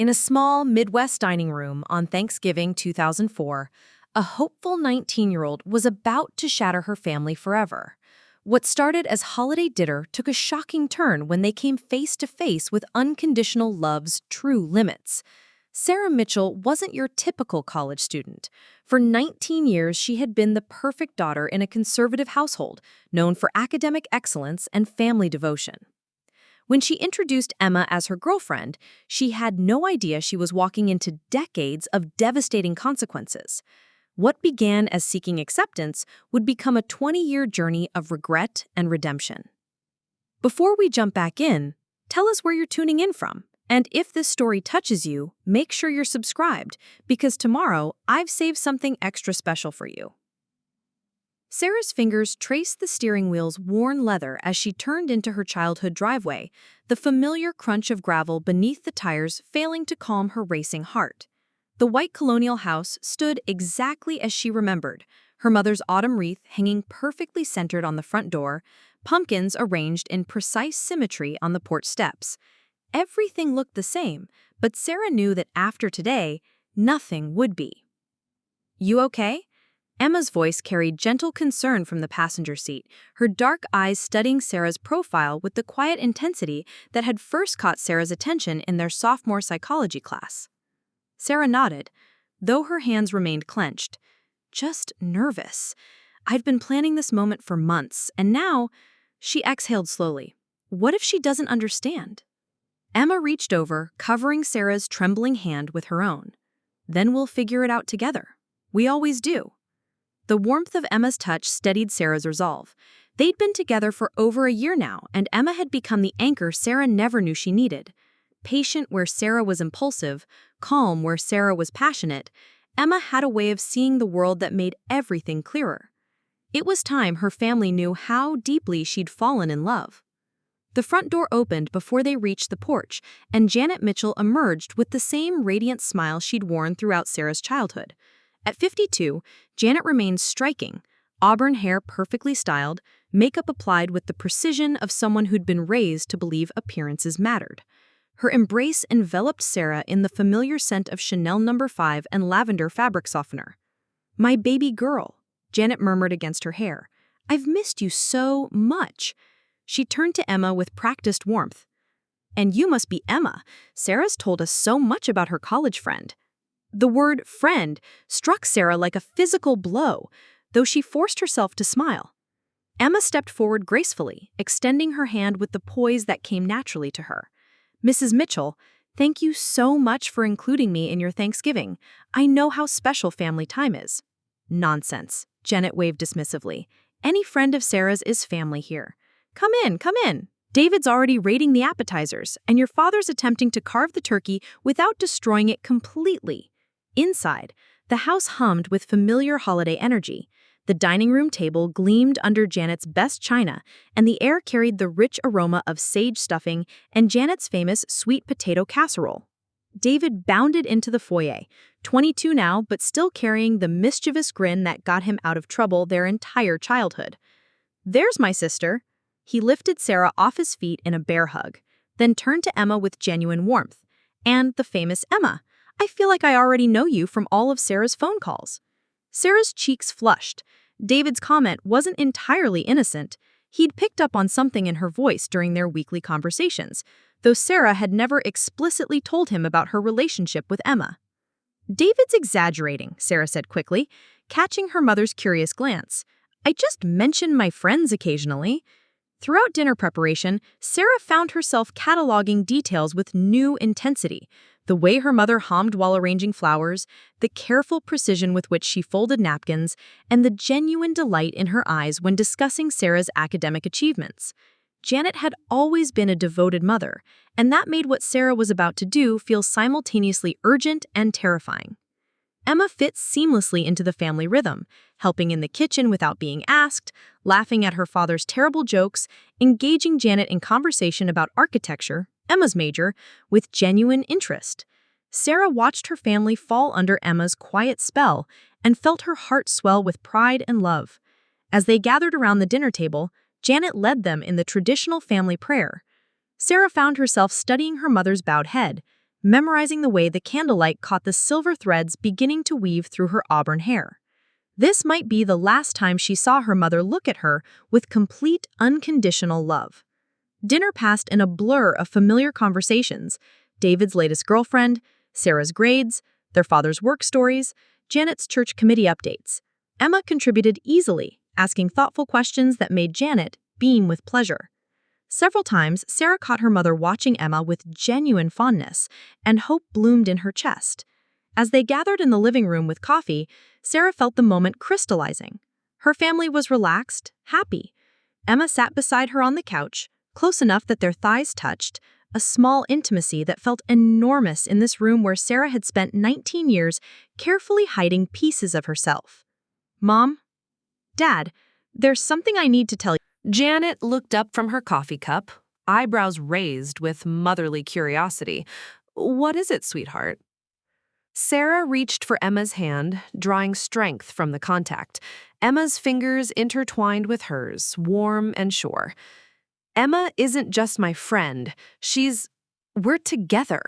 In a small Midwest dining room on Thanksgiving 2004, a hopeful 19-year-old was about to shatter her family forever. What started as holiday dinner took a shocking turn when they came face to face with unconditional love's true limits. Sarah Mitchell wasn't your typical college student. For 19 years, she had been the perfect daughter in a conservative household, known for academic excellence and family devotion. When she introduced Emma as her girlfriend, she had no idea she was walking into decades of devastating consequences. What began as seeking acceptance would become a 20-year journey of regret and redemption. Before we jump back in, tell us where you're tuning in from. And if this story touches you, make sure you're subscribed, because tomorrow I've saved something extra special for you. Sarah's fingers traced the steering wheel's worn leather as she turned into her childhood driveway, the familiar crunch of gravel beneath the tires failing to calm her racing heart. The white colonial house stood exactly as she remembered, her mother's autumn wreath hanging perfectly centered on the front door, pumpkins arranged in precise symmetry on the porch steps. Everything looked the same, but Sarah knew that after today, nothing would be. "You okay?" Emma's voice carried gentle concern from the passenger seat, her dark eyes studying Sarah's profile with the quiet intensity that had first caught Sarah's attention in their sophomore psychology class. Sarah nodded, though her hands remained clenched. "Just nervous. I've been planning this moment for months, and now—" She exhaled slowly. "What if she doesn't understand?" Emma reached over, covering Sarah's trembling hand with her own. "Then we'll figure it out together. We always do." The warmth of Emma's touch steadied Sarah's resolve. They'd been together for over a year now, and Emma had become the anchor Sarah never knew she needed. Patient where Sarah was impulsive, calm where Sarah was passionate, Emma had a way of seeing the world that made everything clearer. It was time her family knew how deeply she'd fallen in love. The front door opened before they reached the porch, and Janet Mitchell emerged with the same radiant smile she'd worn throughout Sarah's childhood. At 52, Janet remained striking, auburn hair perfectly styled, makeup applied with the precision of someone who'd been raised to believe appearances mattered. Her embrace enveloped Sarah in the familiar scent of Chanel No. 5 and lavender fabric softener. "My baby girl," Janet murmured against her hair. "I've missed you so much." She turned to Emma with practiced warmth. "And you must be Emma. Sarah's told us so much about her college friend." The word friend struck Sarah like a physical blow, though she forced herself to smile. Emma stepped forward gracefully, extending her hand with the poise that came naturally to her. "Mrs. Mitchell, thank you so much for including me in your Thanksgiving. I know how special family time is." "Nonsense," Janet waved dismissively. "Any friend of Sarah's is family here. Come in, come in. David's already rating the appetizers, and your father's attempting to carve the turkey without destroying it completely." Inside, the house hummed with familiar holiday energy. The dining room table gleamed under Janet's best china, and the air carried the rich aroma of sage stuffing and Janet's famous sweet potato casserole. David bounded into the foyer, 22 now but still carrying the mischievous grin that got him out of trouble their entire childhood. "There's my sister." He lifted Sarah off his feet in a bear hug, then turned to Emma with genuine warmth. "And the famous Emma. I feel like I already know you from all of Sarah's phone calls." Sarah's cheeks flushed. David's comment wasn't entirely innocent. He'd picked up on something in her voice during their weekly conversations, though Sarah had never explicitly told him about her relationship with Emma. "David's exaggerating," Sarah said quickly, catching her mother's curious glance. "I just mention my friends occasionally." Throughout dinner preparation, Sarah found herself cataloging details with new intensity. The way her mother hummed while arranging flowers, the careful precision with which she folded napkins, and the genuine delight in her eyes when discussing Sarah's academic achievements. Janet had always been a devoted mother, and that made what Sarah was about to do feel simultaneously urgent and terrifying. Emma fit seamlessly into the family rhythm, helping in the kitchen without being asked, laughing at her father's terrible jokes, engaging Janet in conversation about architecture, Emma's major, with genuine interest. Sarah watched her family fall under Emma's quiet spell and felt her heart swell with pride and love. As they gathered around the dinner table, Janet led them in the traditional family prayer. Sarah found herself studying her mother's bowed head, memorizing the way the candlelight caught the silver threads beginning to weave through her auburn hair. This might be the last time she saw her mother look at her with complete, unconditional love. Dinner passed in a blur of familiar conversations: David's latest girlfriend, Sarah's grades, their father's work stories, Janet's church committee updates. Emma contributed easily, asking thoughtful questions that made Janet beam with pleasure. Several times, Sarah caught her mother watching Emma with genuine fondness, and hope bloomed in her chest. As they gathered in the living room with coffee, Sarah felt the moment crystallizing. Her family was relaxed, happy. Emma sat beside her on the couch, close enough that their thighs touched, a small intimacy that felt enormous in this room where Sarah had spent 19 years carefully hiding pieces of herself. "Mom? Dad, there's something I need to tell you." Janet looked up from her coffee cup, eyebrows raised with motherly curiosity. "What is it, sweetheart?" Sarah reached for Emma's hand, drawing strength from the contact. Emma's fingers intertwined with hers, warm and sure. "Emma isn't just my friend. We're together.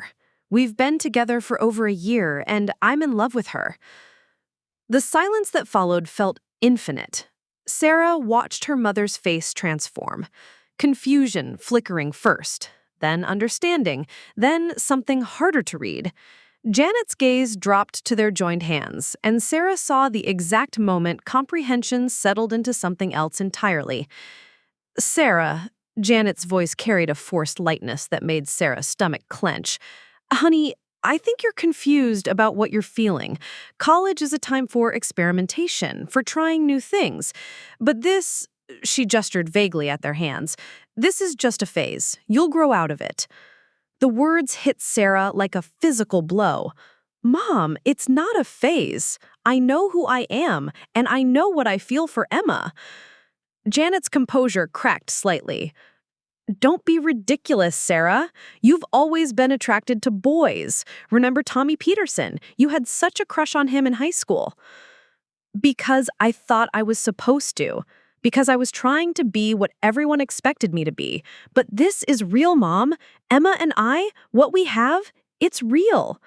We've been together for over a year, and I'm in love with her." The silence that followed felt infinite. Sarah watched her mother's face transform. Confusion flickering first, then understanding, then something harder to read. Janet's gaze dropped to their joined hands, and Sarah saw the exact moment comprehension settled into something else entirely. "Sarah," Janet's voice carried a forced lightness that made Sarah's stomach clench. "Honey, I think you're confused about what you're feeling. College is a time for experimentation, for trying new things. But this," she gestured vaguely at their hands, "this is just a phase. You'll grow out of it." The words hit Sarah like a physical blow. "Mom, it's not a phase. I know who I am, and I know what I feel for Emma." Janet's composure cracked slightly. "Don't be ridiculous, Sarah. You've always been attracted to boys. Remember Tommy Peterson? You had such a crush on him in high school." "Because I thought I was supposed to. Because I was trying to be what everyone expected me to be. But this is real, Mom. Emma and I, what we have, it's real."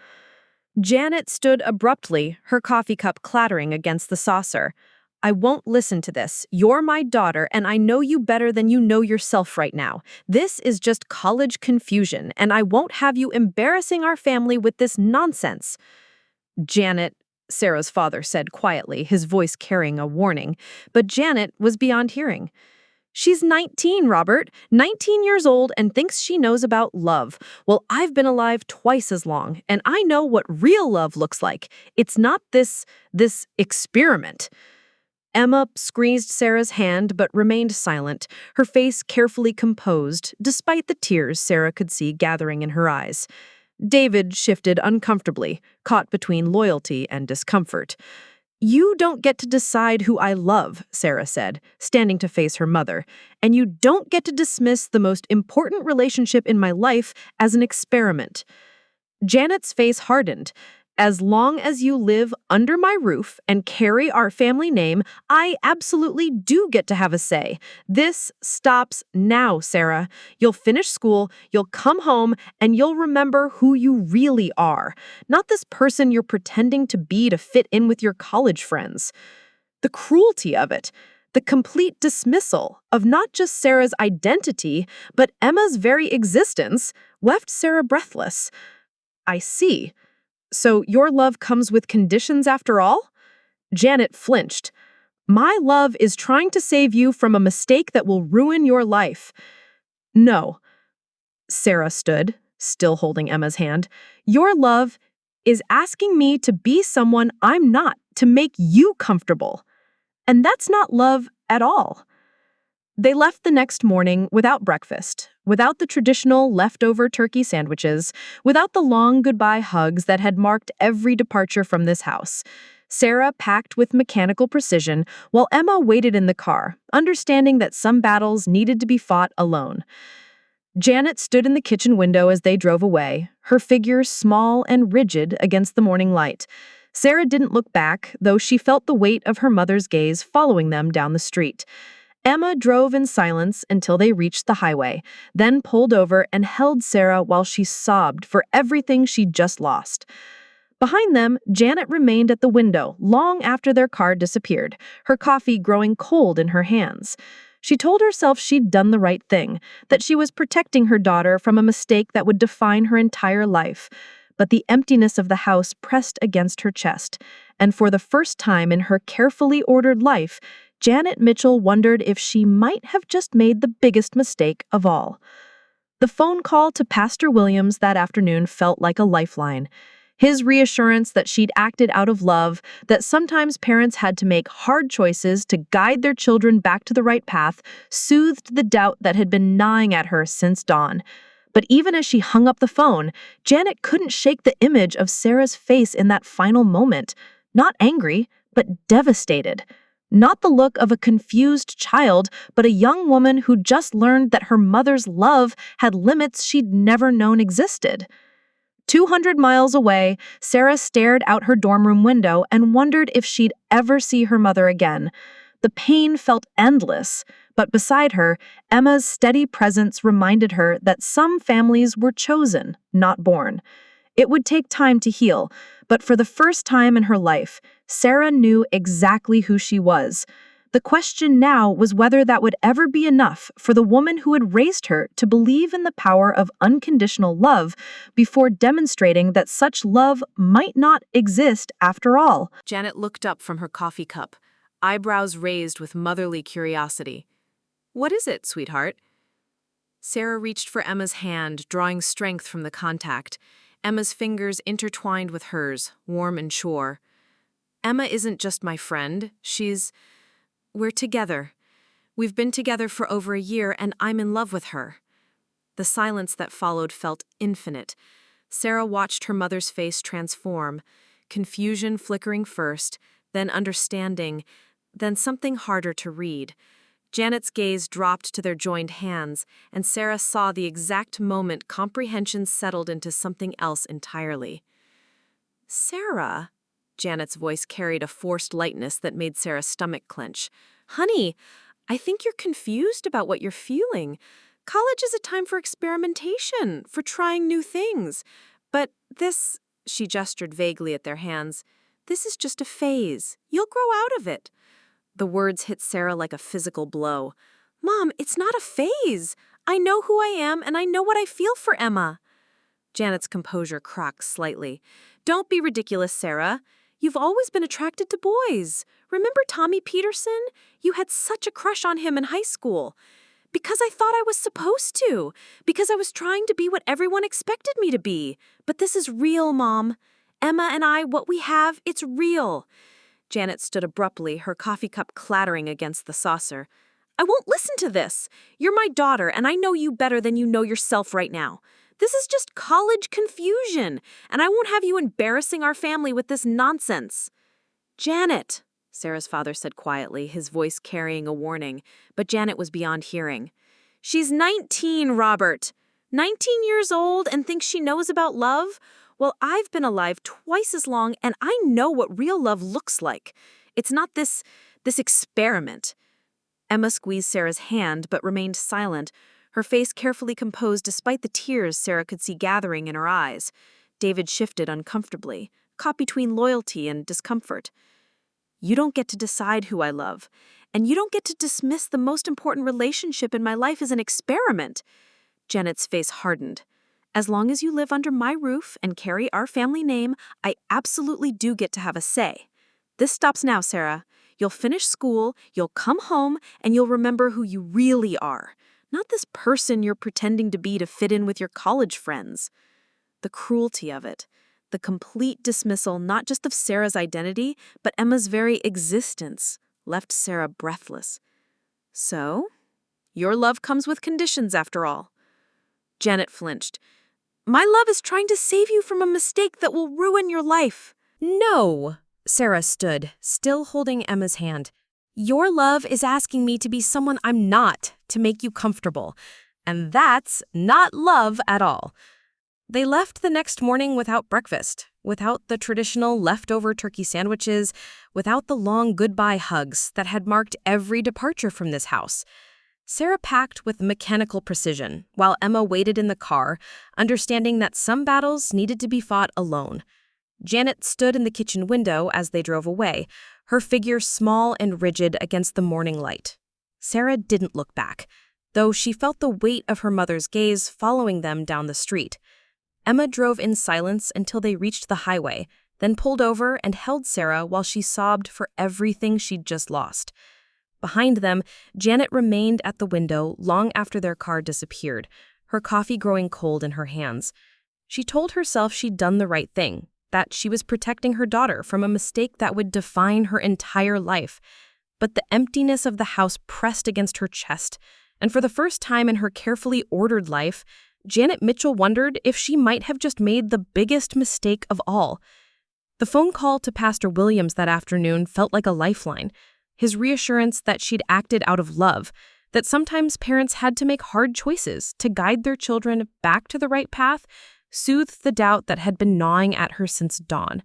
Janet stood abruptly, her coffee cup clattering against the saucer. "I won't listen to this. You're my daughter, and I know you better than you know yourself right now. This is just college confusion, and I won't have you embarrassing our family with this nonsense." "Janet," Sarah's father said quietly, his voice carrying a warning, but Janet was beyond hearing. "She's 19, Robert, 19 years old, and thinks she knows about love. Well, I've been alive twice as long, and I know what real love looks like. It's not this experiment." Emma squeezed Sarah's hand but remained silent, her face carefully composed, despite the tears Sarah could see gathering in her eyes. David shifted uncomfortably, caught between loyalty and discomfort. "You don't get to decide who I love," Sarah said, standing to face her mother, "and you don't get to dismiss the most important relationship in my life as an experiment." Janet's face hardened. "As long as you live under my roof and carry our family name, I absolutely do get to have a say. This stops now, Sarah. You'll finish school, you'll come home, and you'll remember who you really are, not this person you're pretending to be to fit in with your college friends." The cruelty of it, the complete dismissal of not just Sarah's identity, but Emma's very existence, left Sarah breathless. "I see. So your love comes with conditions after all?" Janet flinched. "My love is trying to save you from a mistake that will ruin your life." "No." Sarah stood, still holding Emma's hand. "Your love is asking me to be someone I'm not, to make you comfortable. And that's not love at all." They left the next morning without breakfast, without the traditional leftover turkey sandwiches, without the long goodbye hugs that had marked every departure from this house. Sarah packed with mechanical precision, while Emma waited in the car, understanding that some battles needed to be fought alone. Janet stood in the kitchen window as they drove away, her figure small and rigid against the morning light. Sarah didn't look back, though she felt the weight of her mother's gaze following them down the street. Emma drove in silence until they reached the highway, then pulled over and held Sarah while she sobbed for everything she'd just lost. Behind them, Janet remained at the window long after their car disappeared, her coffee growing cold in her hands. She told herself she'd done the right thing, that she was protecting her daughter from a mistake that would define her entire life. But the emptiness of the house pressed against her chest, and for the first time in her carefully ordered life, Janet Mitchell wondered if she might have just made the biggest mistake of all. The phone call to Pastor Williams that afternoon felt like a lifeline. His reassurance that she'd acted out of love, that sometimes parents had to make hard choices to guide their children back to the right path, soothed the doubt that had been gnawing at her since dawn. But even as she hung up the phone, Janet couldn't shake the image of Sarah's face in that final moment. Not angry, but devastated. Not the look of a confused child, but a young woman who just learned that her mother's love had limits she'd never known existed. 200 miles away, Sarah stared out her dorm room window and wondered if she'd ever see her mother again. The pain felt endless, but beside her, Emma's steady presence reminded her that some families were chosen, not born. It would take time to heal, but for the first time in her life, Sarah knew exactly who she was. The question now was whether that would ever be enough for the woman who had raised her to believe in the power of unconditional love before demonstrating that such love might not exist after all. Janet looked up from her coffee cup, eyebrows raised with motherly curiosity. "What is it, sweetheart?" Sarah reached for Emma's hand, drawing strength from the contact. Emma's fingers intertwined with hers, warm and sure. "Emma isn't just my friend. We're together. We've been together for over a year, and I'm in love with her." The silence that followed felt infinite. Sarah watched her mother's face transform, confusion flickering first, then understanding, then something harder to read. Janet's gaze dropped to their joined hands, and Sarah saw the exact moment comprehension settled into something else entirely. "Sarah?" Janet's voice carried a forced lightness that made Sarah's stomach clench. "Honey, I think you're confused about what you're feeling. College is a time for experimentation, for trying new things. But this," she gestured vaguely at their hands, "this is just a phase. You'll grow out of it." The words hit Sarah like a physical blow. "Mom, it's not a phase. I know who I am, and I know what I feel for Emma." Janet's composure cracked slightly. "Don't be ridiculous, Sarah. You've always been attracted to boys. Remember Tommy Peterson? You had such a crush on him in high school. Because I thought I was supposed to. Because I was trying to be what everyone expected me to be. But this is real, Mom. Emma and I, what we have, it's real." Janet stood abruptly, her coffee cup clattering against the saucer. "I won't listen to this. You're my daughter, and I know you better than you know yourself right now. This is just college confusion, and I won't have you embarrassing our family with this nonsense." "Janet," Sarah's father said quietly, his voice carrying a warning, but Janet was beyond hearing. "She's 19, Robert. 19 years old and thinks she knows about love? Well, I've been alive twice as long, and I know what real love looks like. It's not this experiment." Emma squeezed Sarah's hand but remained silent, her face carefully composed despite the tears Sarah could see gathering in her eyes. David shifted uncomfortably, caught between loyalty and discomfort. "You don't get to decide who I love, and you don't get to dismiss the most important relationship in my life as an experiment." Janet's face hardened. "As long as you live under my roof and carry our family name, I absolutely do get to have a say. This stops now, Sarah. You'll finish school, you'll come home, and you'll remember who you really are. Not this person you're pretending to be to fit in with your college friends." The cruelty of it. The complete dismissal not just of Sarah's identity, but Emma's very existence, left Sarah breathless. "So? Your love comes with conditions, after all." Janet flinched. "My love is trying to save you from a mistake that will ruin your life." "No," Sarah stood, still holding Emma's hand. "Your love is asking me to be someone I'm not, to make you comfortable. And that's not love at all." They left the next morning without breakfast. without the traditional leftover turkey sandwiches, without the long goodbye hugs that had marked every departure from this house. Sarah packed with mechanical precision, while Emma waited in the car, understanding that some battles needed to be fought alone. Janet stood in the kitchen window as they drove away, her figure small and rigid against the morning light. Sarah didn't look back, though she felt the weight of her mother's gaze following them down the street. Emma drove in silence until they reached the highway, then pulled over and held Sarah while she sobbed for everything she'd just lost. Behind them, Janet remained at the window long after their car disappeared, her coffee growing cold in her hands. She told herself she'd done the right thing, that she was protecting her daughter from a mistake that would define her entire life. But the emptiness of the house pressed against her chest, and for the first time in her carefully ordered life, Janet Mitchell wondered if she might have just made the biggest mistake of all. The phone call to Pastor Williams that afternoon felt like a lifeline. His reassurance that she'd acted out of love, that sometimes parents had to make hard choices to guide their children back to the right path, soothed the doubt that had been gnawing at her since dawn.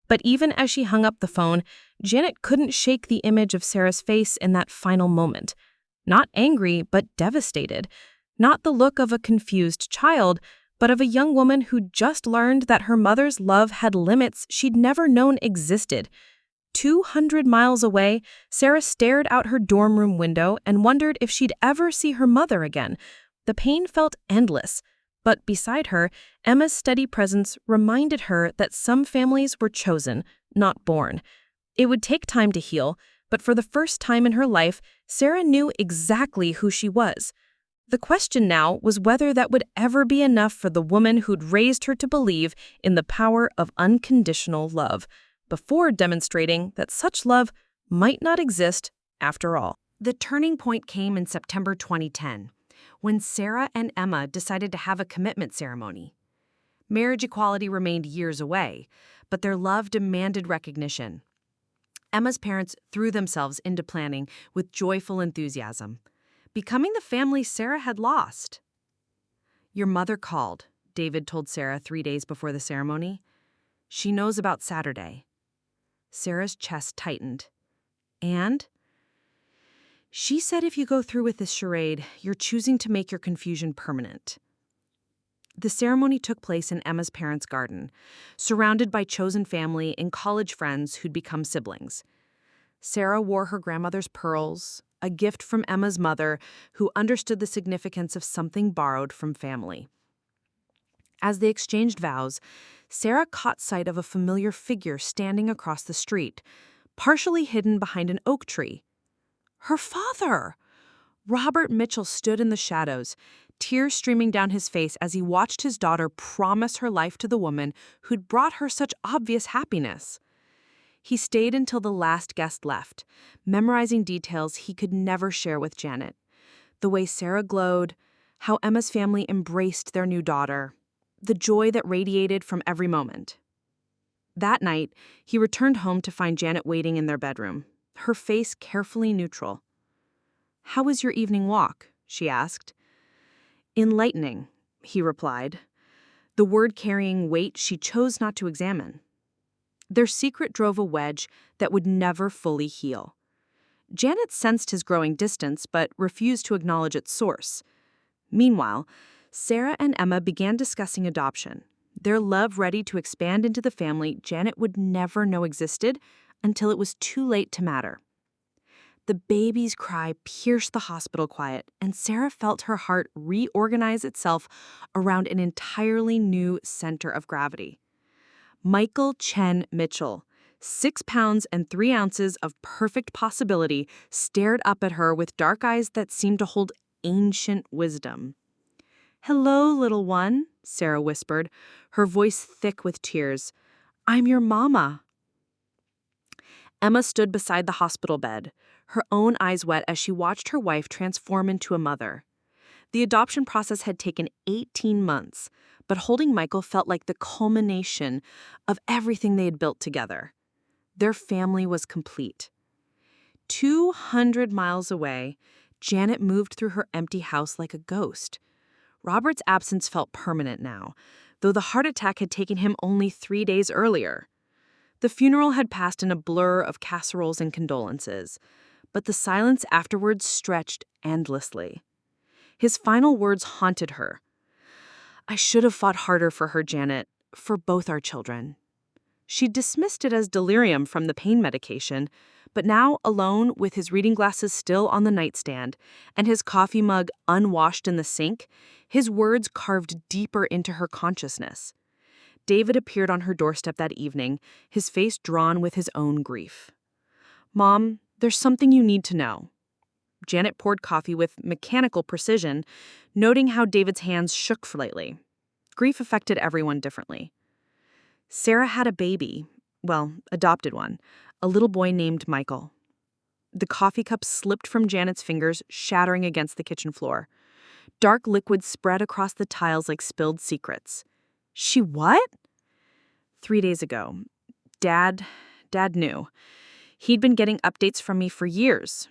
But even as she hung up the phone, Janet couldn't shake the image of Sarah's face in that final moment. Not angry, but devastated. Not the look of a confused child, but of a young woman who'd just learned that her mother's love had limits she'd never known existed. 200 miles away, Sarah stared out her dorm room window and wondered if she'd ever see her mother again. The pain felt endless, but beside her, Emma's steady presence reminded her that some families were chosen, not born. It would take time to heal, but for the first time in her life, Sarah knew exactly who she was. The question now was whether that would ever be enough for the woman who'd raised her to believe in the power of unconditional love, before demonstrating that such love might not exist after all. The turning point came in September 2010, when Sarah and Emma decided to have a commitment ceremony. Marriage equality remained years away, but their love demanded recognition. Emma's parents threw themselves into planning with joyful enthusiasm, becoming the family Sarah had lost. "Your mother called," David told Sarah 3 days before the ceremony. "She knows about Saturday." Sarah's chest tightened. "And?" "She said if you go through with this charade, you're choosing to make your confusion permanent." The ceremony took place in Emma's parents' garden, surrounded by chosen family and college friends who'd become siblings. Sarah wore her grandmother's pearls, a gift from Emma's mother, who understood the significance of something borrowed from family. As they exchanged vows, Sarah caught sight of a familiar figure standing across the street, partially hidden behind an oak tree. Her father! Robert Mitchell stood in the shadows, tears streaming down his face as he watched his daughter promise her life to the woman who'd brought her such obvious happiness. He stayed until the last guest left, memorizing details he could never share with Janet. The way Sarah glowed, how Emma's family embraced their new daughter, the joy that radiated from every moment. That night, he returned home to find Janet waiting in their bedroom, her face carefully neutral. "How was your evening walk?" she asked. "Enlightening," he replied, the word carrying weight she chose not to examine. Their secret drove a wedge that would never fully heal. Janet sensed his growing distance but refused to acknowledge its source. Meanwhile, Sarah and Emma began discussing adoption, their love ready to expand into the family Janet would never know existed until it was too late to matter. The baby's cry pierced the hospital quiet, and Sarah felt her heart reorganize itself around an entirely new center of gravity. Michael Chen Mitchell, 6 pounds and 3 ounces of perfect possibility, stared up at her with dark eyes that seemed to hold ancient wisdom. "Hello, little one," Sarah whispered, her voice thick with tears. "I'm your mama." Emma stood beside the hospital bed, her own eyes wet as she watched her wife transform into a mother. The adoption process had taken 18 months, but holding Michael felt like the culmination of everything they had built together. Their family was complete. 200 miles away, Janet moved through her empty house like a ghost. Robert's absence felt permanent now. though the heart attack had taken him only 3 days earlier. The funeral had passed in a blur of casseroles and condolences, but the silence afterwards stretched endlessly. His final words haunted her. "I should have fought harder for her, Janet, for both our children." She dismissed it as delirium from the pain medication, but now, alone, with his reading glasses still on the nightstand and his coffee mug unwashed in the sink, his words carved deeper into her consciousness. David appeared on her doorstep that evening, his face drawn with his own grief. "Mom, there's something you need to know." Janet poured coffee with mechanical precision, noting how David's hands shook slightly. Grief affected everyone differently. Sarah had a baby, well, adopted one, a little boy named Michael. The coffee cup slipped from Janet's fingers, shattering against the kitchen floor. Dark liquid spread across the tiles like spilled secrets. "She what?" 3 days ago. Dad knew. He'd been getting updates from me for years.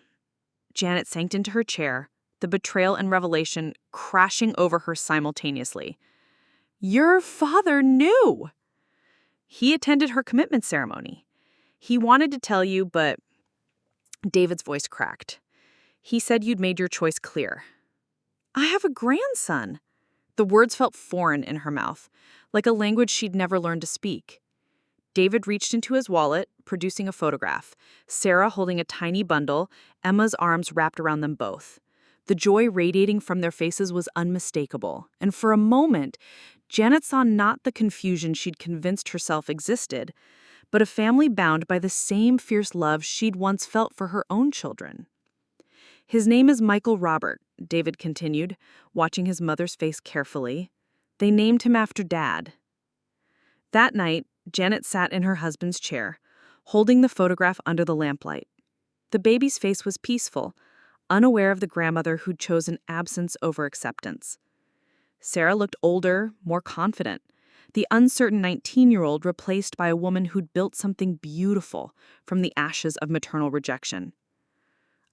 Janet sank into her chair, the betrayal and revelation crashing over her simultaneously. "Your father knew!" "He attended her commitment ceremony. He wanted to tell you, but..." David's voice cracked. "He said you'd made your choice clear." "I have a grandson." The words felt foreign in her mouth, like a language she'd never learned to speak. David reached into his wallet, producing a photograph, Sarah holding a tiny bundle, Emma's arms wrapped around them both. The joy radiating from their faces was unmistakable, and for a moment, Janet saw not the confusion she'd convinced herself existed, but a family bound by the same fierce love she'd once felt for her own children. "His name is Michael Robert," David continued, watching his mother's face carefully. "They named him after Dad." That night, Janet sat in her husband's chair, holding the photograph under the lamplight. The baby's face was peaceful, unaware of the grandmother who'd chosen absence over acceptance. Sarah looked older, more confident, the uncertain 19-year-old replaced by a woman who'd built something beautiful from the ashes of maternal rejection.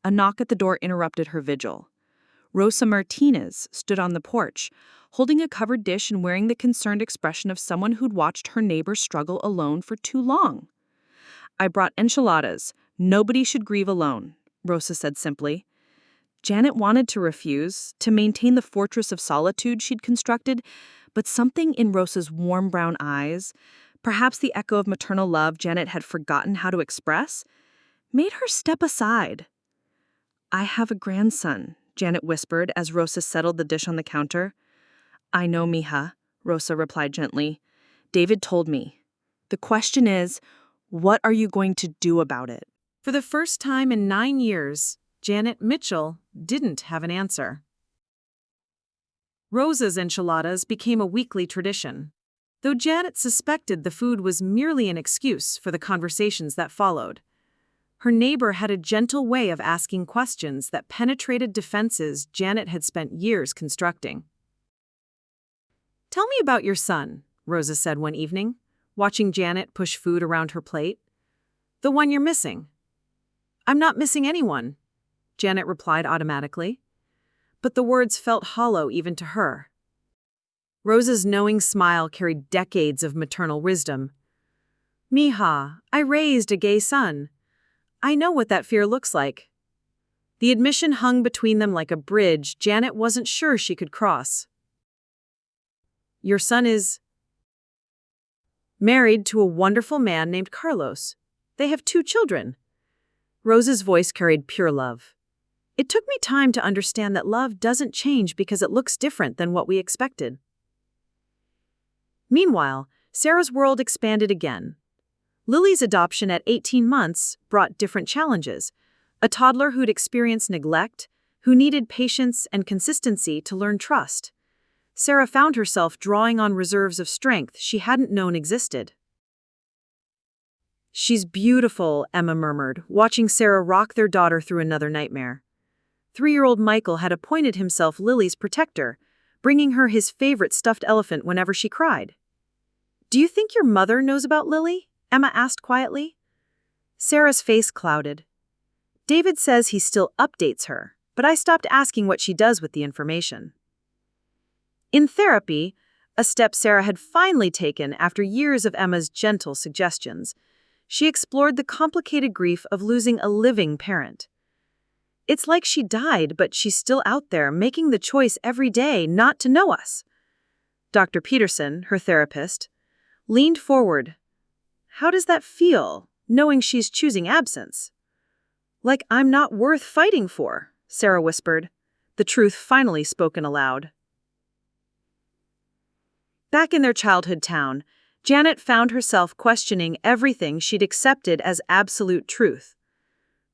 A knock at the door interrupted her vigil. Rosa Martinez stood on the porch, holding a covered dish and wearing the concerned expression of someone who'd watched her neighbor struggle alone for too long. "I brought enchiladas. Nobody should grieve alone," Rosa said simply. Janet wanted to refuse, to maintain the fortress of solitude she'd constructed, but something in Rosa's warm brown eyes, perhaps the echo of maternal love Janet had forgotten how to express, made her step aside. "I have a grandson," Janet whispered as Rosa settled the dish on the counter. "I know, mija," Rosa replied gently. "David told me. The question is, what are you going to do about it?" For the first time in 9 years, Janet Mitchell didn't have an answer. Rosa's enchiladas became a weekly tradition, though Janet suspected the food was merely an excuse for the conversations that followed. Her neighbor had a gentle way of asking questions that penetrated defenses Janet had spent years constructing. "Tell me about your son," Rosa said one evening, watching Janet push food around her plate. "The one you're missing." "I'm not missing anyone," Janet replied automatically. But the words felt hollow even to her. Rosa's knowing smile carried decades of maternal wisdom. "Mija, I raised a gay son. I know what that fear looks like." The admission hung between them like a bridge Janet wasn't sure she could cross. "Your son is married to a wonderful man named Carlos. They have 2 children." Rosa's voice carried pure love. "It took me time to understand that love doesn't change because it looks different than what we expected." Meanwhile, Sarah's world expanded again. Lily's adoption at 18 months brought different challenges. A toddler who'd experienced neglect, who needed patience and consistency to learn trust. Sarah found herself drawing on reserves of strength she hadn't known existed. "She's beautiful," Emma murmured, watching Sarah rock their daughter through another nightmare. 3-year-old Michael had appointed himself Lily's protector, bringing her his favorite stuffed elephant whenever she cried. "Do you think your mother knows about Lily?" Emma asked quietly. Sarah's face clouded. "David says he still updates her, but I stopped asking what she does with the information." In therapy, a step Sarah had finally taken after years of Emma's gentle suggestions. She explored the complicated grief of losing a living parent. It's like she died, but she's still out there making the choice every day not to know us. Dr. Peterson, her therapist, leaned forward. How does that feel, knowing she's choosing absence? Like I'm not worth fighting for, Sarah whispered, the truth finally spoken aloud. Back in their childhood town, Janet found herself questioning everything she'd accepted as absolute truth.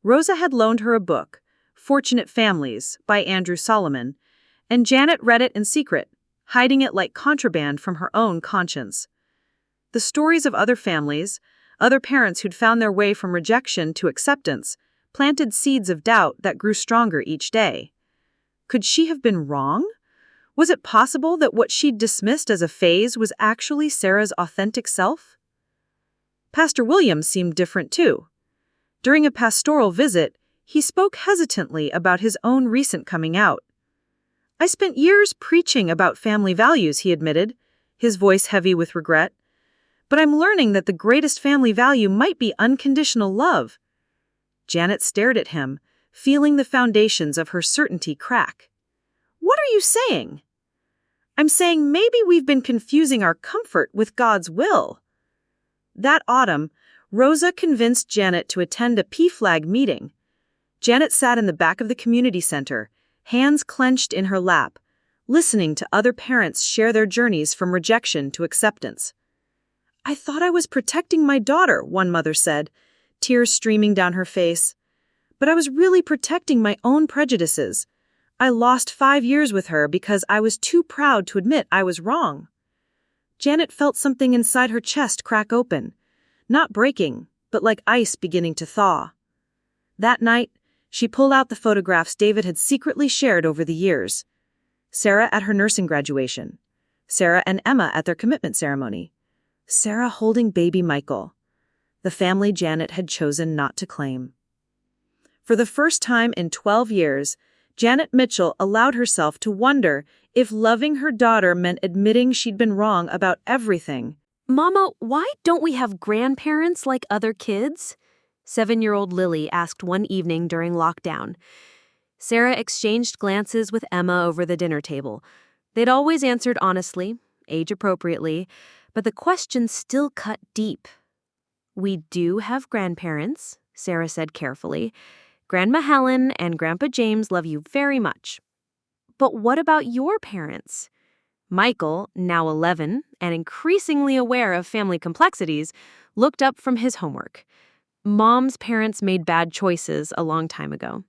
Rosa had loaned her a book, Fortunate Families, by Andrew Solomon, and Janet read it in secret, hiding it like contraband from her own conscience. The stories of other families, other parents who'd found their way from rejection to acceptance, planted seeds of doubt that grew stronger each day. Could she have been wrong? Was it possible that what she'd dismissed as a phase was actually Sarah's authentic self? Pastor Williams seemed different too. During a pastoral visit, he spoke hesitantly about his own recent coming out. I spent years preaching about family values, he admitted, his voice heavy with regret. But I'm learning that the greatest family value might be unconditional love. Janet stared at him, feeling the foundations of her certainty crack. What are you saying? I'm saying maybe we've been confusing our comfort with God's will. That autumn, Rosa convinced Janet to attend a PFLAG meeting. Janet sat in the back of the community center, hands clenched in her lap, listening to other parents share their journeys from rejection to acceptance. I thought I was protecting my daughter, one mother said, tears streaming down her face. But I was really protecting my own prejudices. I lost 5 years with her because I was too proud to admit I was wrong. Janet felt something inside her chest crack open, not breaking, but like ice beginning to thaw. That night, she pulled out the photographs David had secretly shared over the years. Sarah at her nursing graduation. Sarah and Emma at their commitment ceremony. Sarah holding baby Michael, the family Janet had chosen not to claim. For the first time in 12 years, Janet Mitchell allowed herself to wonder if loving her daughter meant admitting she'd been wrong about everything. Mama, why don't we have grandparents like other kids? 7-year-old Lily asked one evening during lockdown. Sarah exchanged glances with Emma over the dinner table. They'd always answered honestly, age-appropriately, but the question still cut deep. We do have grandparents, Sarah said carefully. Grandma Helen and Grandpa James love you very much. But what about your parents? Michael, now 11 and increasingly aware of family complexities, looked up from his homework. Mom's parents made bad choices a long time ago.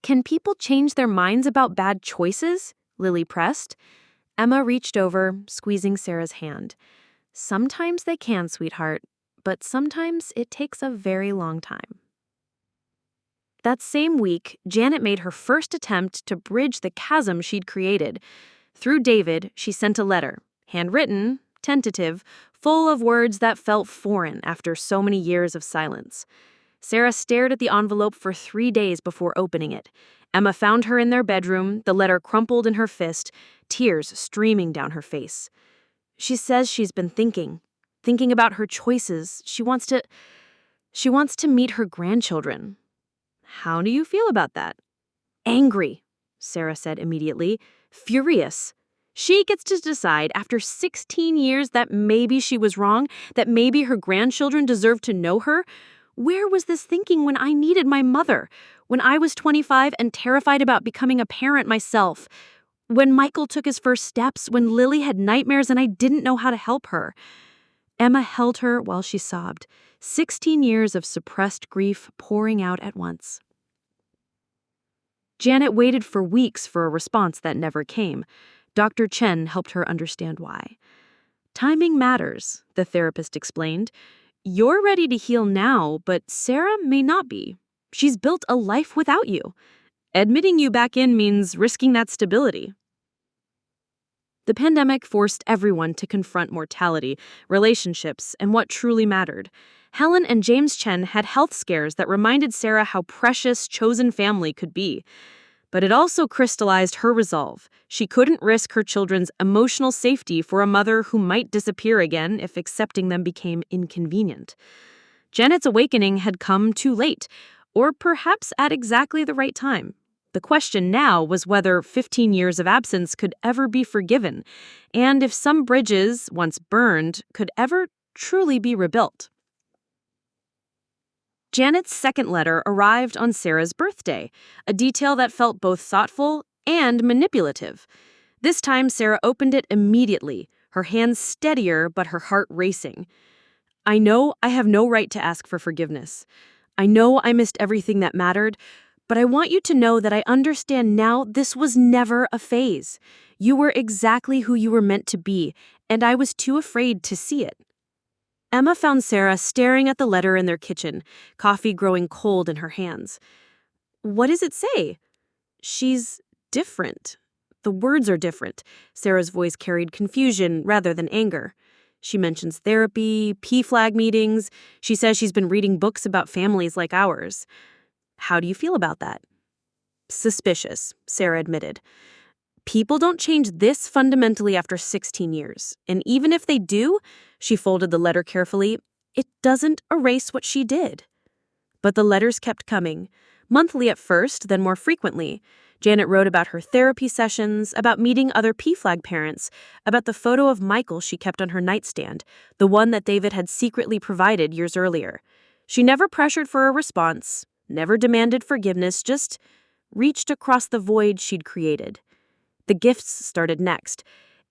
Can people change their minds about bad choices? Lily pressed. Emma reached over, squeezing Sarah's hand. Sometimes they can, sweetheart, but sometimes it takes a very long time. That same week, Janet made her first attempt to bridge the chasm she'd created. Through David, she sent a letter, handwritten, tentative, full of words that felt foreign after so many years of silence. Sarah stared at the envelope for 3 days before opening it. Emma found her in their bedroom, the letter crumpled in her fist, tears streaming down her face. She says she's been thinking about her choices. She wants to meet her grandchildren. How do you feel about that? Angry, Sarah said immediately. Furious. She gets to decide after 16 years that maybe she was wrong, that maybe her grandchildren deserve to know her. Where was this thinking when I needed my mother? When I was 25 and terrified about becoming a parent myself? When Michael took his first steps? When Lily had nightmares and I didn't know how to help her? Emma held her while she sobbed. 16 years of suppressed grief pouring out at once. Janet waited for weeks for a response that never came. Dr. Chen helped her understand why. Timing matters, the therapist explained. You're ready to heal now, but Sarah may not be. She's built a life without you. Admitting you back in means risking that stability. The pandemic forced everyone to confront mortality, relationships, and what truly mattered. Helen and James Chen had health scares that reminded Sarah how precious chosen family could be. But it also crystallized her resolve. She couldn't risk her children's emotional safety for a mother who might disappear again if accepting them became inconvenient. Janet's awakening had come too late, or perhaps at exactly the right time. The question now was whether 15 years of absence could ever be forgiven, and if some bridges, once burned, could ever truly be rebuilt. Janet's second letter arrived on Sarah's birthday, a detail that felt both thoughtful and manipulative. This time, Sarah opened it immediately, her hands steadier but her heart racing. I know I have no right to ask for forgiveness. I know I missed everything that mattered, but I want you to know that I understand now this was never a phase. You were exactly who you were meant to be, and I was too afraid to see it. Emma found Sarah staring at the letter in their kitchen, coffee growing cold in her hands. What does it say? She's different. The words are different. Sarah's voice carried confusion rather than anger. She mentions therapy, P-flag meetings. She says she's been reading books about families like ours. How do you feel about that? Suspicious, Sarah admitted. People don't change this fundamentally after 16 years. And even if they do, she folded the letter carefully, it doesn't erase what she did. But the letters kept coming, monthly at first, then more frequently. Janet wrote about her therapy sessions, about meeting other P-flag parents, about the photo of Michael she kept on her nightstand, the one that David had secretly provided years earlier. She never pressured for a response, never demanded forgiveness, just reached across the void she'd created. The gifts started next.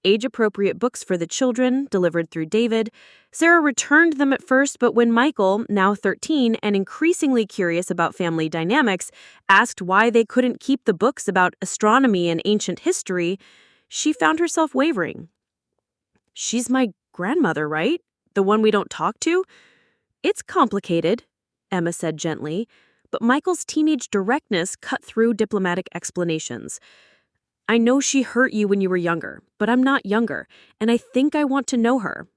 Age-appropriate books for the children, delivered through David. Sarah returned them at first, but when Michael, now 13 and increasingly curious about family dynamics, asked why they couldn't keep the books about astronomy and ancient history, she found herself wavering. She's my grandmother, right? The one we don't talk to? It's complicated, Emma said gently, but Michael's teenage directness cut through diplomatic explanations. I know she hurt you when you were younger, but I'm not younger, and I think I want to know her.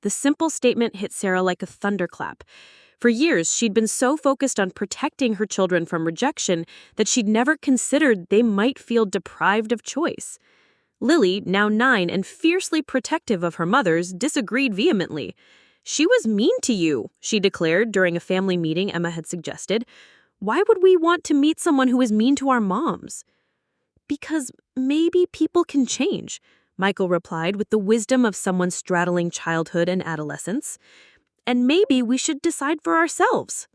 The simple statement hit Sarah like a thunderclap. For years, she'd been so focused on protecting her children from rejection that she'd never considered they might feel deprived of choice. Lily, now 9 and fiercely protective of her mothers, disagreed vehemently. She was mean to you, she declared during a family meeting Emma had suggested. Why would we want to meet someone who is mean to our moms? Because maybe people can change, Michael replied with the wisdom of someone straddling childhood and adolescence. And maybe we should decide for ourselves.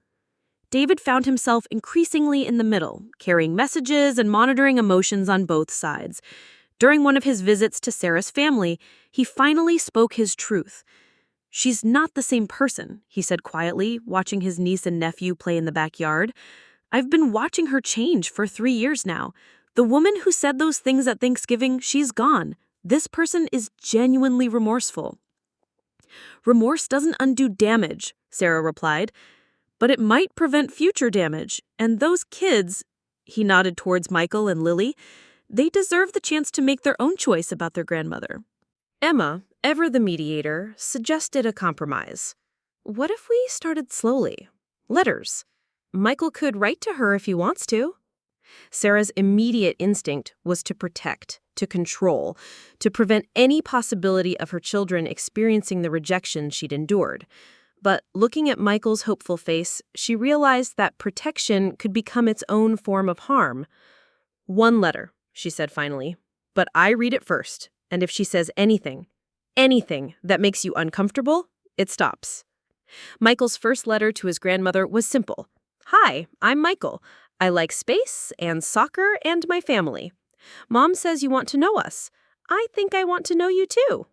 David found himself increasingly in the middle, carrying messages and monitoring emotions on both sides. During one of his visits to Sarah's family, he finally spoke his truth. She's not the same person, he said quietly, watching his niece and nephew play in the backyard. I've been watching her change for 3 years now. The woman who said those things at Thanksgiving, she's gone. This person is genuinely remorseful. Remorse doesn't undo damage, Sarah replied, but it might prevent future damage. And those kids, he nodded towards Michael and Lily, they deserve the chance to make their own choice about their grandmother. Emma, ever the mediator, suggested a compromise. What if we started slowly? Letters. Michael could write to her if he wants to. Sarah's immediate instinct was to protect, to control, to prevent any possibility of her children experiencing the rejection she'd endured. But looking at Michael's hopeful face, she realized that protection could become its own form of harm. One letter, she said finally, but I read it first, and if she says anything that makes you uncomfortable, it stops. Michael's first letter to his grandmother was simple. Hi, I'm Michael. I like space and soccer and my family. Mom says you want to know us. I think I want to know you too.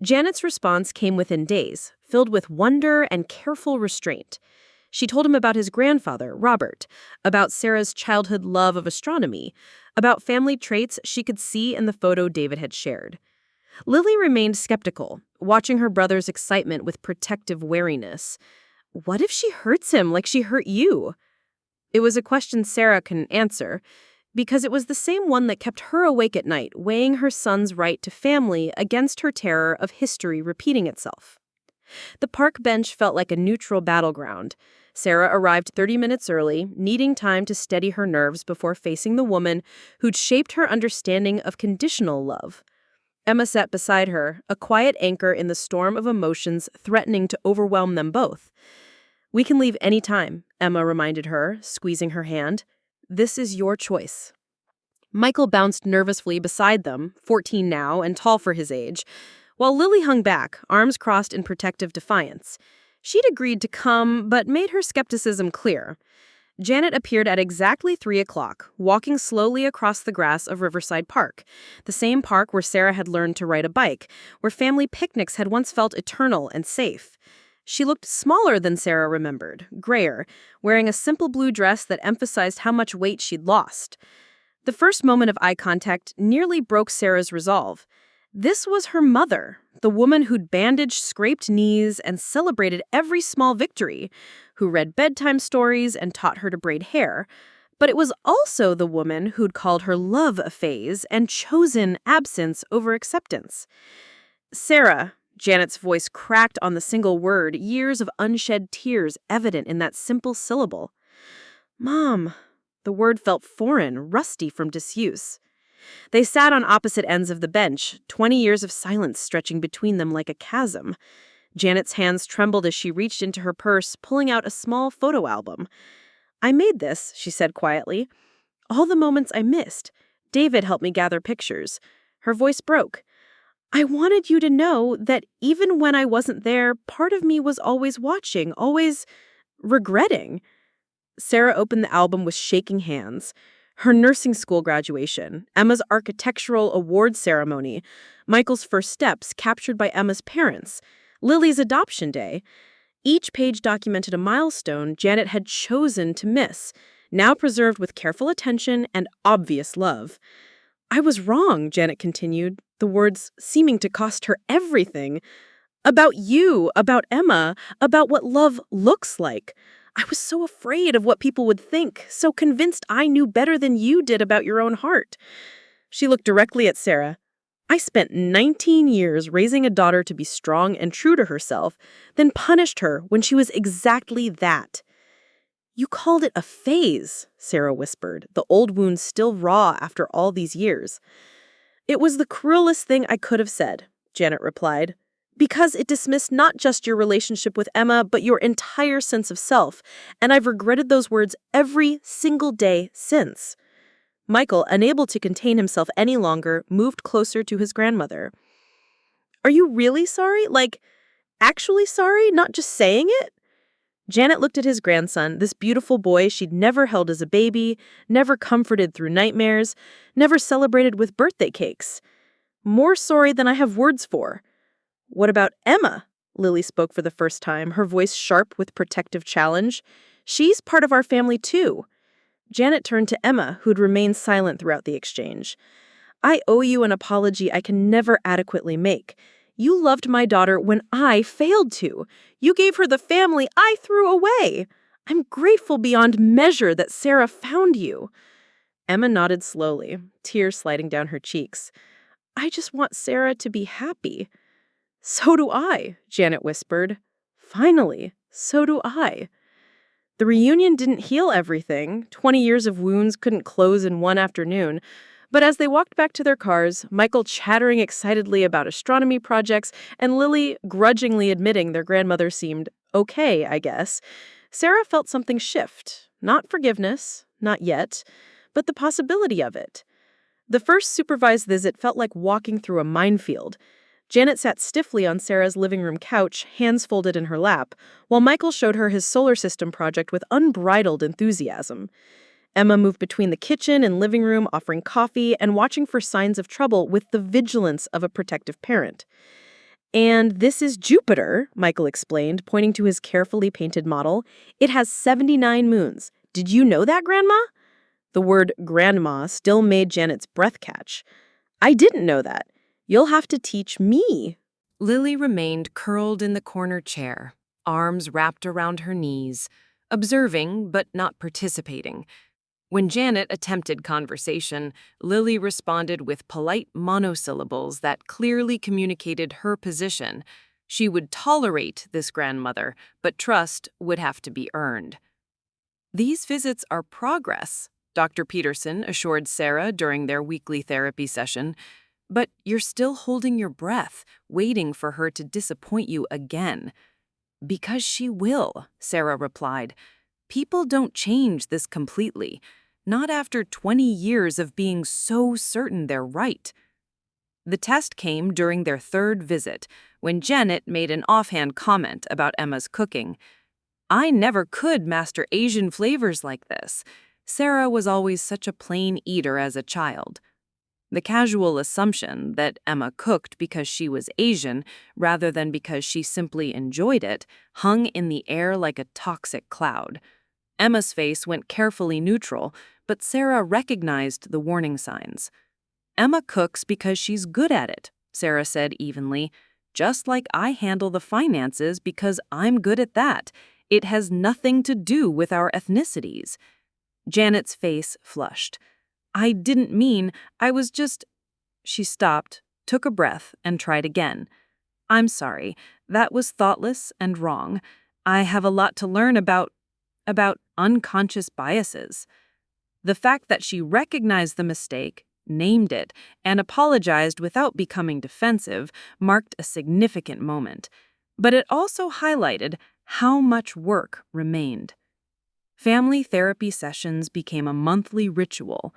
Janet's response came within days, filled with wonder and careful restraint. She told him about his grandfather, Robert, about Sarah's childhood love of astronomy, about family traits she could see in the photo David had shared. Lily remained skeptical, watching her brother's excitement with protective wariness. What if she hurts him like she hurt you? It was a question Sarah couldn't answer, because it was the same one that kept her awake at night, weighing her son's right to family against her terror of history repeating itself. The park bench felt like a neutral battleground. Sarah arrived 30 minutes early, needing time to steady her nerves before facing the woman who'd shaped her understanding of conditional love. Emma sat beside her, a quiet anchor in the storm of emotions threatening to overwhelm them both. "We can leave any time," Emma reminded her, squeezing her hand. "This is your choice." Michael bounced nervously beside them, 14 now and tall for his age, while Lily hung back, arms crossed in protective defiance. She'd agreed to come, but made her skepticism clear. Janet appeared at exactly 3 o'clock, walking slowly across the grass of Riverside Park, the same park where Sarah had learned to ride a bike, where family picnics had once felt eternal and safe. She looked smaller than Sarah remembered, grayer, wearing a simple blue dress that emphasized how much weight she'd lost. The first moment of eye contact nearly broke Sarah's resolve. This was her mother, the woman who'd bandaged scraped knees and celebrated every small victory, who read bedtime stories and taught her to braid hair. But it was also the woman who'd called her love a phase and chosen absence over acceptance. "Sarah," Janet's voice cracked on the single word, years of unshed tears evident in that simple syllable. "Mom." The word felt foreign, rusty from disuse. They sat on opposite ends of the bench, 20 years of silence stretching between them like a chasm. Janet's hands trembled as she reached into her purse, pulling out a small photo album. "I made this," she said quietly. "All the moments I missed. David helped me gather pictures." Her voice broke. "I wanted you to know that even when I wasn't there, part of me was always watching, always regretting." Sarah opened the album with shaking hands. Her nursing school graduation, Emma's architectural award ceremony, Michael's first steps captured by Emma's parents, Lily's adoption day. Each page documented a milestone Janet had chosen to miss, now preserved with careful attention and obvious love. "I was wrong," Janet continued, the words seeming to cost her everything. "About you, about Emma, about what love looks like. I was so afraid of what people would think, so convinced I knew better than you did about your own heart." She looked directly at Sarah. "I spent 19 years raising a daughter to be strong and true to herself, then punished her when she was exactly that." "You called it a phase," Sarah whispered, the old wound still raw after all these years. "It was the cruelest thing I could have said," Janet replied. "Because it dismissed not just your relationship with Emma, but your entire sense of self, and I've regretted those words every single day since." Michael, unable to contain himself any longer, moved closer to his grandmother. "Are you really sorry? Like, actually sorry, not just saying it?" Janet looked at his grandson, this beautiful boy she'd never held as a baby, never comforted through nightmares, never celebrated with birthday cakes. "More sorry than I have words for." "What about Emma?" Lily spoke for the first time, her voice sharp with protective challenge. "She's part of our family, too." Janet turned to Emma, who'd remained silent throughout the exchange. "I owe you an apology I can never adequately make. You loved my daughter when I failed to. You gave her the family I threw away. I'm grateful beyond measure that Sarah found you." Emma nodded slowly, tears sliding down her cheeks. "I just want Sarah to be happy." "So do I," Janet whispered. "Finally, so do I." The reunion didn't heal everything. 20 years of wounds couldn't close in one afternoon. But as they walked back to their cars, Michael chattering excitedly about astronomy projects and Lily grudgingly admitting their grandmother seemed okay, I guess, Sarah felt something shift. Not forgiveness, not yet, but the possibility of it. The first supervised visit felt like walking through a minefield. Janet sat stiffly on Sarah's living room couch, hands folded in her lap, while Michael showed her his solar system project with unbridled enthusiasm. Emma moved between the kitchen and living room, offering coffee and watching for signs of trouble with the vigilance of a protective parent. "And this is Jupiter," Michael explained, pointing to his carefully painted model. "It has 79 moons. Did you know that, Grandma?" The word grandma still made Janet's breath catch. "I didn't know that. You'll have to teach me." Lily remained curled in the corner chair, arms wrapped around her knees, observing but not participating. When Janet attempted conversation, Lily responded with polite monosyllables that clearly communicated her position. She would tolerate this grandmother, but trust would have to be earned. These visits are progress, Dr. Peterson assured Sarah during their weekly therapy session, but you're still holding your breath, waiting for her to disappoint you again. Because she will, Sarah replied. People don't change this completely, not after 20 years of being so certain they're right. The test came during their third visit, when Janet made an offhand comment about Emma's cooking. I never could master Asian flavors like this. Sarah was always such a plain eater as a child. The casual assumption that Emma cooked because she was Asian rather than because she simply enjoyed it hung in the air like a toxic cloud. Emma's face went carefully neutral, but Sarah recognized the warning signs. Emma cooks because she's good at it, Sarah said evenly. Just like I handle the finances because I'm good at that. It has nothing to do with our ethnicities. Janet's face flushed. I didn't mean, I was just... She stopped, took a breath, and tried again. I'm sorry, that was thoughtless and wrong. I have a lot to learn about unconscious biases. The fact that she recognized the mistake, named it, and apologized without becoming defensive marked a significant moment. But it also highlighted how much work remained. Family therapy sessions became a monthly ritual.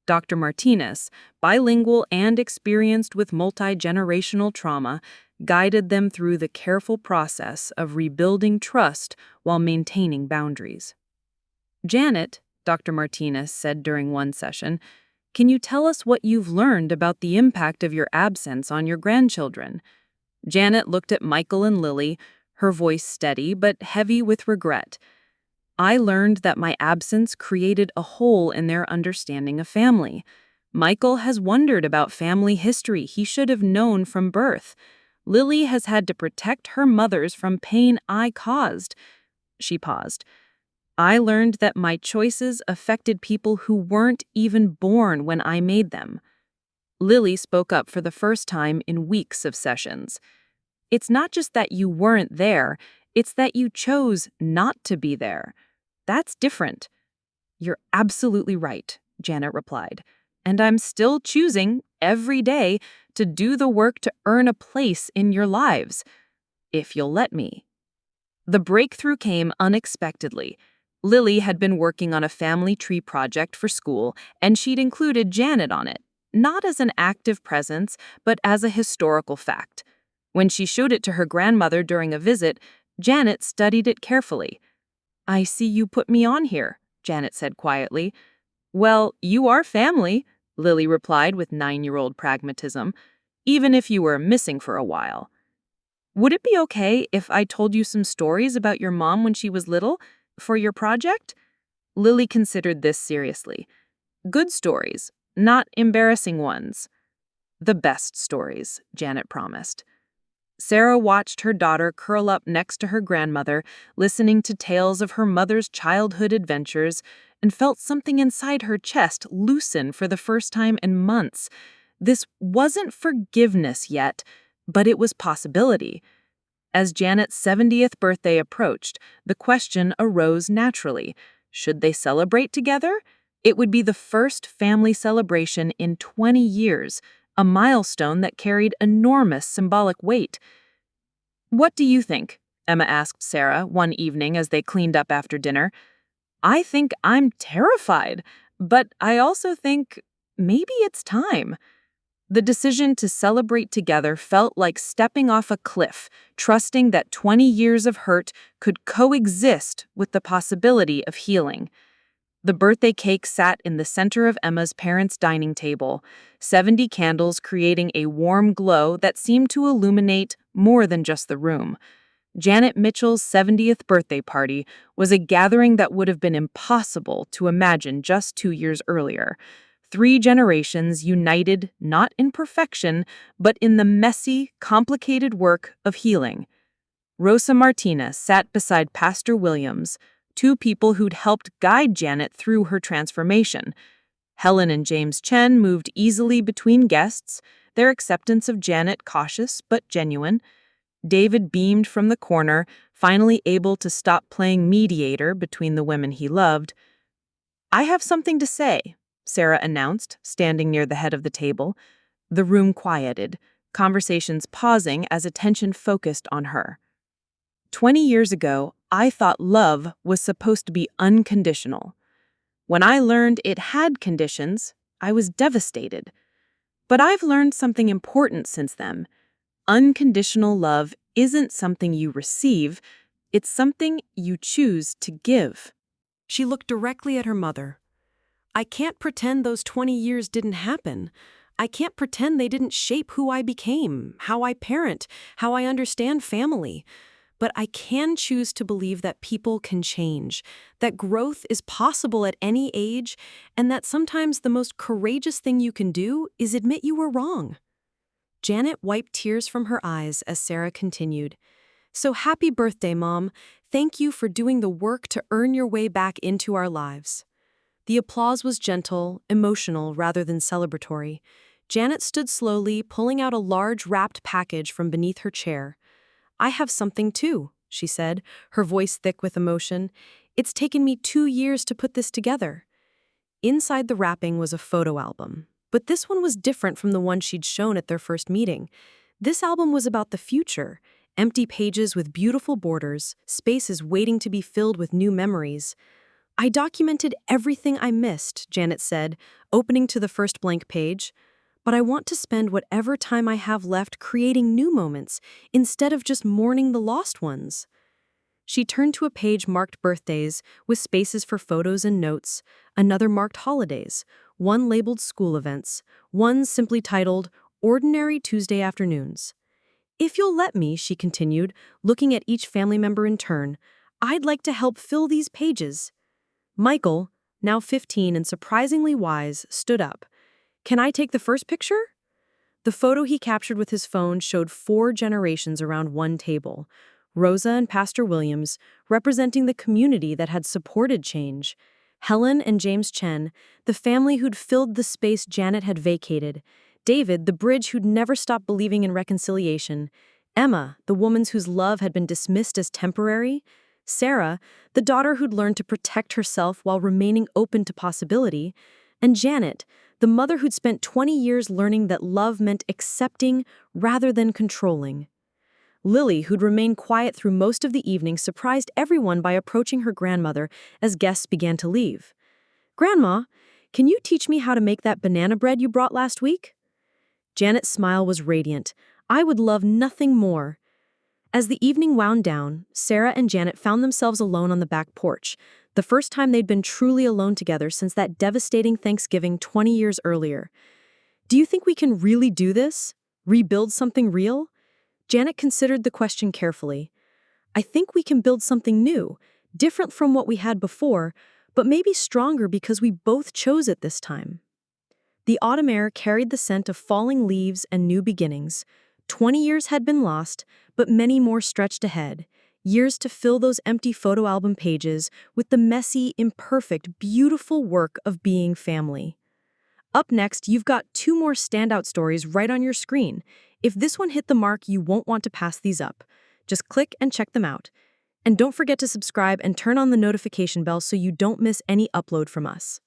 Dr. Martinez, bilingual and experienced with multi-generational trauma, guided them through the careful process of rebuilding trust while maintaining boundaries. Janet, Dr. Martinez said during one session, can you tell us what you've learned about the impact of your absence on your grandchildren? Janet looked at Michael and Lily, her voice steady but heavy with regret. I learned that my absence created a hole in their understanding of family. Michael has wondered about family history he should have known from birth. Lily has had to protect her mothers from pain I caused. She paused. I learned that my choices affected people who weren't even born when I made them. Lily spoke up for the first time in weeks of sessions. It's not just that you weren't there, it's that you chose not to be there. That's different. You're absolutely right, Janet replied. And I'm still choosing, every day, to do the work to earn a place in your lives, if you'll let me. The breakthrough came unexpectedly. Lily had been working on a family tree project for school, and she'd included Janet on it, not as an active presence, but as a historical fact. When she showed it to her grandmother during a visit, Janet studied it carefully. I see you put me on here, Janet said quietly. Well, you are family, Lily replied with 9-year-old pragmatism, even if you were missing for a while. Would it be okay if I told you some stories about your mom when she was little, for your project? Lily considered this seriously. Good stories, not embarrassing ones. The best stories, Janet promised. Sarah watched her daughter curl up next to her grandmother, listening to tales of her mother's childhood adventures, and felt something inside her chest loosen for the first time in months. This wasn't forgiveness yet, but it was possibility. As Janet's 70th birthday approached, the question arose naturally. Should they celebrate together? It would be the first family celebration in 20 years, a milestone that carried enormous symbolic weight. What do you think? Emma asked Sarah one evening as they cleaned up after dinner. I think I'm terrified, but I also think maybe it's time. The decision to celebrate together felt like stepping off a cliff, trusting that 20 years of hurt could coexist with the possibility of healing. The birthday cake sat in the center of Emma's parents' dining table, 70 candles creating a warm glow that seemed to illuminate more than just the room. Janet Mitchell's 70th birthday party was a gathering that would have been impossible to imagine just 2 years earlier. 3 generations united not in perfection, but in the messy, complicated work of healing. Rosa Martinez sat beside Pastor Williams, 2 people who'd helped guide Janet through her transformation. Helen and James Chen moved easily between guests, their acceptance of Janet cautious but genuine. David beamed from the corner, finally able to stop playing mediator between the women he loved. "I have something to say," Sarah announced, standing near the head of the table. The room quieted, conversations pausing as attention focused on her. 20 years ago, I thought love was supposed to be unconditional. When I learned it had conditions, I was devastated. But I've learned something important since then. Unconditional love isn't something you receive, it's something you choose to give. She looked directly at her mother. I can't pretend those 20 years didn't happen. I can't pretend they didn't shape who I became, how I parent, how I understand family. But I can choose to believe that people can change, that growth is possible at any age, and that sometimes the most courageous thing you can do is admit you were wrong. Janet wiped tears from her eyes as Sarah continued. So happy birthday, Mom. Thank you for doing the work to earn your way back into our lives. The applause was gentle, emotional rather than celebratory. Janet stood slowly, pulling out a large wrapped package from beneath her chair. I have something too, she said, her voice thick with emotion. It's taken me 2 years to put this together. Inside the wrapping was a photo album, but this one was different from the one she'd shown at their first meeting. This album was about the future, empty pages with beautiful borders, spaces waiting to be filled with new memories. I documented everything I missed, Janet said, opening to the first blank page. But I want to spend whatever time I have left creating new moments, instead of just mourning the lost ones. She turned to a page marked birthdays, with spaces for photos and notes, another marked holidays, one labeled school events, one simply titled Ordinary Tuesday Afternoons. If you'll let me, she continued, looking at each family member in turn, I'd like to help fill these pages. Michael, now 15 and surprisingly wise, stood up. Can I take the first picture? The photo he captured with his phone showed 4 generations around one table. Rosa and Pastor Williams, representing the community that had supported change. Helen and James Chen, the family who'd filled the space Janet had vacated. David, the bridge who'd never stopped believing in reconciliation. Emma, the woman whose love had been dismissed as temporary. Sarah, the daughter who'd learned to protect herself while remaining open to possibility. And Janet, the mother who'd spent 20 years learning that love meant accepting rather than controlling. Lily, who'd remained quiet through most of the evening, surprised everyone by approaching her grandmother as guests began to leave. Grandma, can you teach me how to make that banana bread you brought last week? Janet's smile was radiant. I would love nothing more. As the evening wound down, Sarah and Janet found themselves alone on the back porch, the first time they'd been truly alone together since that devastating Thanksgiving 20 years earlier. Do you think we can really do this? Rebuild something real? Janet considered the question carefully. I think we can build something new, different from what we had before, but maybe stronger because we both chose it this time. The autumn air carried the scent of falling leaves and new beginnings. 20 years had been lost, but many more stretched ahead. Years to fill those empty photo album pages with the messy, imperfect, beautiful work of being family. Up next, you've got 2 more standout stories right on your screen. If this one hit the mark, you won't want to pass these up. Just click and check them out. And don't forget to subscribe and turn on the notification bell so you don't miss any upload from us.